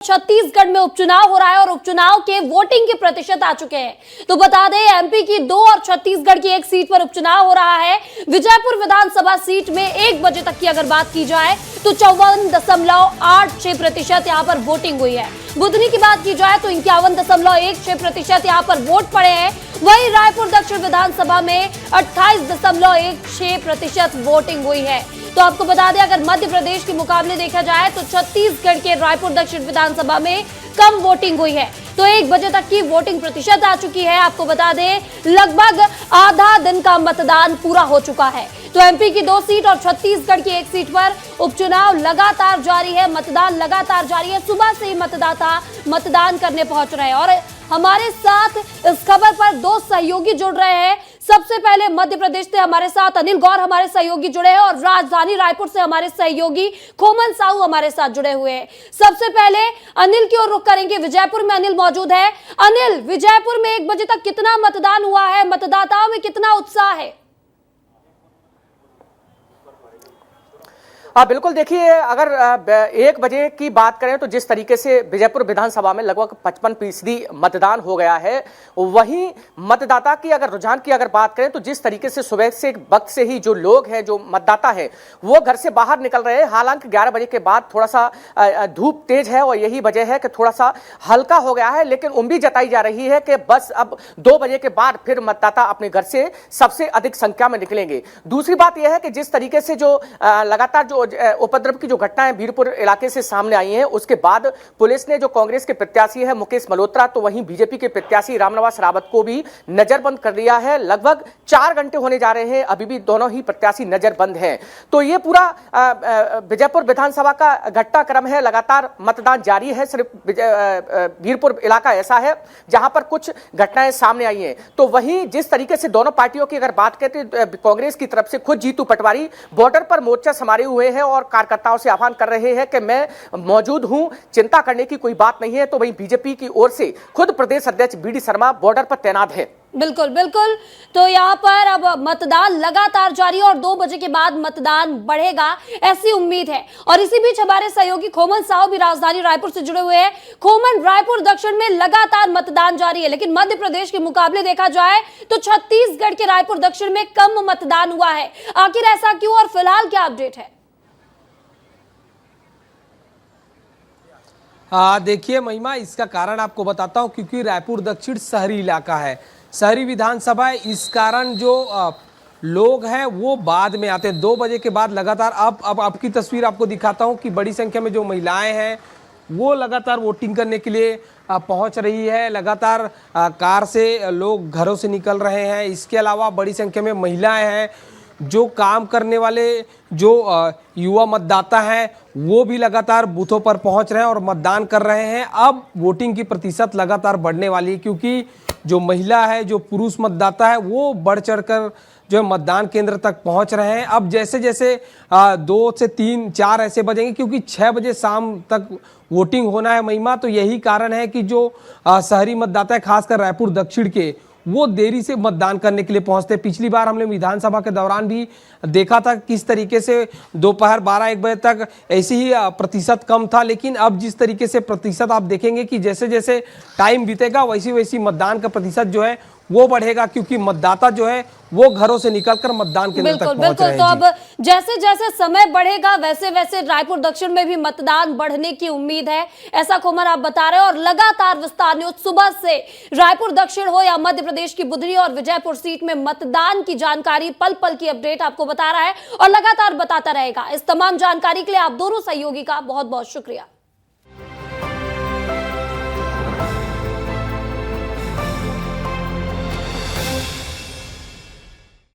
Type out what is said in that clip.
छत्तीसगढ़ में उपचुनाव हो रहा है और उपचुनाव के वोटिंग के प्रतिशत आ चुके हैं। तो बता दें, एमपी की 2 और छत्तीसगढ़ की 1 सीट पर उपचुनाव हो रहा है। विजयपुर विधानसभा सीट में 1 बजे तक की अगर बात की जाए तो 54.86% यहां पर वोटिंग हुई है। बुधनी की बात की जाए तो 51.16% यहां पर वोट पड़े हैं। वहीं रायपुर दक्षिण विधानसभा में 28.16% वोटिंग हुई है। तो आपको बता दें, अगर मध्य प्रदेश के मुकाबले देखा जाए तो छत्तीसगढ़ के रायपुर दक्षिण विधानसभा में कम वोटिंग हुई है। तो 1 बजे तक की वोटिंग प्रतिशत आ चुकी है। आपको बता दें, लगभग आधा दिन का मतदान पूरा हो चुका है। तो एमपी की 2 सीट और छत्तीसगढ़ की 1 सीट पर उपचुनाव लगातार जारी है, मतदान लगातार जारी है। सुबह से ही मतदाता मतदान करने पहुंच रहे हैं और हमारे साथ इस खबर पर 2 सहयोगी जुड़ रहे हैं। सबसे पहले मध्य प्रदेश से हमारे साथ अनिल गौर हमारे सहयोगी जुड़े हैं और राजधानी रायपुर से हमारे सहयोगी खोमन साहू हमारे साथ जुड़े हुए हैं। सबसे पहले अनिल की ओर रुख करेंगे। विजयपुर में अनिल मौजूद है। अनिल, विजयपुर में 1 बजे तक कितना मतदान हुआ है? मतदाताओं में कितना उत्साह है? बिल्कुल, देखिए, अगर 1 बजे की बात करें तो जिस तरीके से विजयपुर विधानसभा में लगभग 55% मतदान हो गया है, वहीं मतदाता की अगर रुझान की अगर बात करें तो जिस तरीके से सुबह से वक्त से ही जो लोग हैं, जो मतदाता है, वो घर से बाहर निकल रहे हैं। हालांकि 11 बजे के बाद थोड़ा सा धूप तेज है और यही वजह है कि थोड़ा सा हल्का हो गया है, लेकिन उम्मीद जताई जा रही है कि बस अब 2 बजे के बाद फिर मतदाता अपने घर से सबसे अधिक संख्या में निकलेंगे। दूसरी बात यह है कि जिस तरीके से जो लगातार जो उपद्रव की जो घटनाएं वीरपुर इलाके से सामने आई हैं, उसके बाद पुलिस ने जो कांग्रेस के प्रत्याशी है मुकेश मल्होत्रा, तो वहीं बीजेपी के प्रत्याशी रामनिवास रावत को भी नजरबंद कर दिया है। लगभग 4 घंटे होने जा रहे हैं, अभी भी दोनों ही प्रत्याशी नजरबंद हैं। तो ये पूरा विजयपुर विधानसभा का घटनाक्रम है, लगातार मतदान जारी है। सिर्फ वीरपुर इलाका ऐसा है जहां पर कुछ घटनाएं सामने आई हैं। तो वहीं जिस तरीके से दोनों पार्टियों की अगर बात करते, कांग्रेस की तरफ से खुद जीतू पटवारी बॉर्डर पर मोर्चा संभाले हुए हैं और कार्यकर्ताओं से आह्वान कर रहे हैं कि मैं मौजूद हूं, चिंता करने की कोई बात नहीं है। तो वहीं बीजेपी की ओर से खुद प्रदेश अध्यक्ष बीडी शर्मा बॉर्डर पर तैनात है। बिल्कुल बिल्कुल। तो यहाँ पर अब मतदान लगातार जारी है और 2 बजे के बाद मतदान बढ़ेगा, ऐसी उम्मीद है। और इसी बीच हमारे सहयोगी खोमन साहू भी राजधानी रायपुर से जुड़े हुए हैं। खोमन, रायपुर दक्षिण में लगातार मतदान जारी है, लेकिन मध्य प्रदेश के मुकाबले देखा जाए तो छत्तीसगढ़ के रायपुर दक्षिण में कम मतदान हुआ है। आखिर ऐसा क्यों और फिलहाल क्या अपडेट है? देखिए महिमा, इसका कारण आपको बताता हूं, क्योंकि रायपुर दक्षिण शहरी इलाका है, शहरी विधानसभा है। इस कारण जो लोग हैं वो बाद में आते हैं 2 बजे के बाद लगातार। अब आपकी तस्वीर आपको दिखाता हूं कि बड़ी संख्या में जो महिलाएं हैं वो लगातार वोटिंग करने के लिए पहुंच रही है। लगातार कार से लोग घरों से निकल रहे हैं। इसके अलावा बड़ी संख्या में महिलाएं हैं, जो काम करने वाले जो युवा मतदाता हैं वो भी लगातार बूथों पर पहुंच रहे हैं और मतदान कर रहे हैं। अब वोटिंग की प्रतिशत लगातार बढ़ने वाली है, क्योंकि जो महिला है, जो पुरुष मतदाता है, वो बढ़ चढ़कर जो मतदान केंद्र तक पहुंच रहे हैं। अब जैसे जैसे 2 से 3, 4 ऐसे बजेंगे, क्योंकि 6 बजे शाम तक वोटिंग होना है महिमा। तो यही कारण है कि जो शहरी मतदाता है, खासकर रायपुर दक्षिण के, वो देरी से मतदान करने के लिए पहुंचते। पिछली बार हमने विधानसभा के दौरान भी देखा था किस तरीके से दोपहर 12-1 बजे तक ऐसे ही प्रतिशत कम था, लेकिन अब जिस तरीके से प्रतिशत आप देखेंगे कि जैसे जैसे टाइम बीतेगा वैसी वैसी मतदान का प्रतिशत जो है वो बढ़ेगा, क्योंकि मतदाता जो है वो घरों से निकलकर मतदान केंद्र तक पहुंच रहे हैं। तो अब जैसे जैसे समय बढ़ेगा वैसे वैसे रायपुर दक्षिण में भी मतदान बढ़ने की उम्मीद है, ऐसा खोमन आप बता रहे हैं। और लगातार विस्तार न्यूज सुबह से रायपुर दक्षिण हो या मध्य प्रदेश की बुधनी और विजयपुर सीट में मतदान की जानकारी, पल पल की अपडेट आपको बता रहा है और लगातार बताता रहेगा। इस तमाम जानकारी के लिए आप दोनों सहयोगी का बहुत बहुत शुक्रिया।